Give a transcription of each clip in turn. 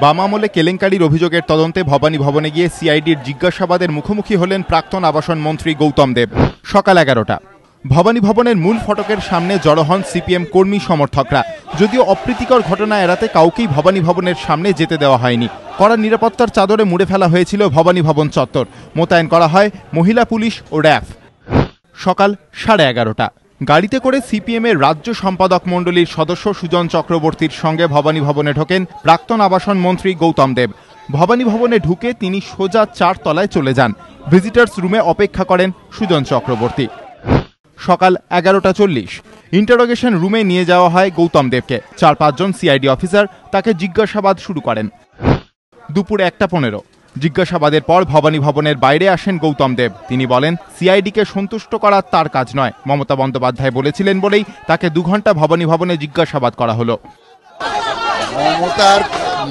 বাম আমলে কেলেঙ্কারির অভিযোগের তদন্তে ভবানী ভবনে গিয়ে সিআইডির জিজ্ঞাসাবাদের মুখোমুখি হলেন প্রাক্তন আবাসন মন্ত্রী গৌতম দেব। সকাল 11টা ভবানী ভবনের মূল ফটকের সামনে জড়ো হন সিপিএম কর্মী সমর্থকরা। যদিও অপ্রীতিকর ঘটনা এড়াতে কাউকেই ভবানী ভবনের সামনে যেতে দেওয়া হয়নি। কড়া নিরাপত্তার চাদরে মুড়ে ফেলা হয়েছিল ভবানী ভবন চত্বর। মোতায়েন করা হয় মহিলা পুলিশ ও র্যাফ। সকাল 11:30 গাড়িতে করে সিপিএমের রাজ্য সম্পাদক মণ্ডলীর সদস্য সুজন চক্রবর্তীর সঙ্গে ভবানী ভবনে ঢোকেন প্রাক্তন আবাসন মন্ত্রী গৌতম দেব। ভবানী ভবনে ঢুকে তিনি সোজা 4 তলায় চলে যান। ভিজিটার্স রুমে অপেক্ষা করেন সুজন চক্রবর্তী। সকাল 11:40 ইন্টারোগেশন রুমে নিয়ে যাওয়া হয় গৌতম দেবকে। 4-5 জন সিআইডি অফিসার তাকে জিজ্ঞাসাবাদ শুরু করেন। দুপুর 1:15 জিজ্ঞাসাবাদের পর ভবানী ভবনের বাইরে আসেন গৌতম দেব। তিনি বলেন, সিআইডিকে সন্তুষ্ট করা তার কাজ নয়। মমতা বন্দ্যোপাধ্যায় বলেছিলেন বলেই তাকে 2 ঘন্টা ভবানী ভবনে জিজ্ঞাসাবাদ করা হলো।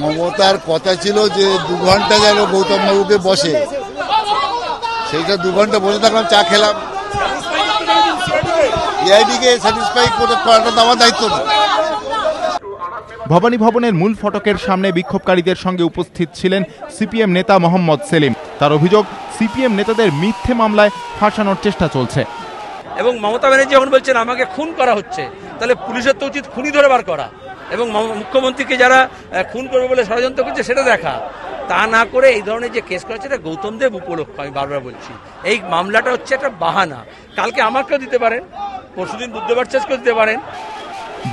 মমতার কথা ছিল যে 2 ঘন্টা যেন গৌতম বাবুকে বসে, সেইটা 2 ঘন্টা বসে থাকলাম, চা খেলাম। সিআইডিকে স্যাটিসফাই করাটা তো আমার দায়িত্ব না। ভবানী ভবনের মূল ফটকের সামনে বিক্ষোভকারীদের সঙ্গে উপস্থিত ছিলেন সিপিএম নেতা মোহাম্মদ সেলিম। তার অভিযোগ, সিপিএম নেতাদের মিথ্যে মামলায় ফাঁসানোর চেষ্টা চলছে। এবং মমতা ব্যানার্জি যখন বলছেন আমাকে খুন করা হচ্ছে, তাহলে পুলিশের তো উচিত খুনি ধরে বার করা এবং মুখ্যমন্ত্রীকে যারা খুন করবে বলে ষড়যন্ত্র করছে সেটা দেখা। তা না করে এই ধরনের যে কেস করেছে এটা গৌতম দেব উপলক্ষ। আমি বারবার বলছি, এই মামলাটা হচ্ছে একটা বাহানা। কালকে আমাকেও দিতে পারেন, পরশুদিন বুধবার শেষকেও দিতে পারেন।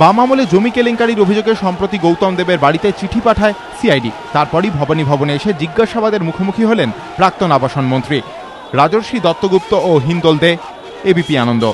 বাম আমলে জমি কেলেঙ্কারির অভিযোগে সম্প্রতি গৌতম দেবের বাড়িতে চিঠি পাঠায় সিআইডি। তারপরই ভবানী ভবনে এসে জিজ্ঞাসাবাদের মুখোমুখি হলেন প্রাক্তন আবাসন মন্ত্রী। রাজর্ষি দত্তগুপ্ত ও হিন্দল দে, এবিপি আনন্দ।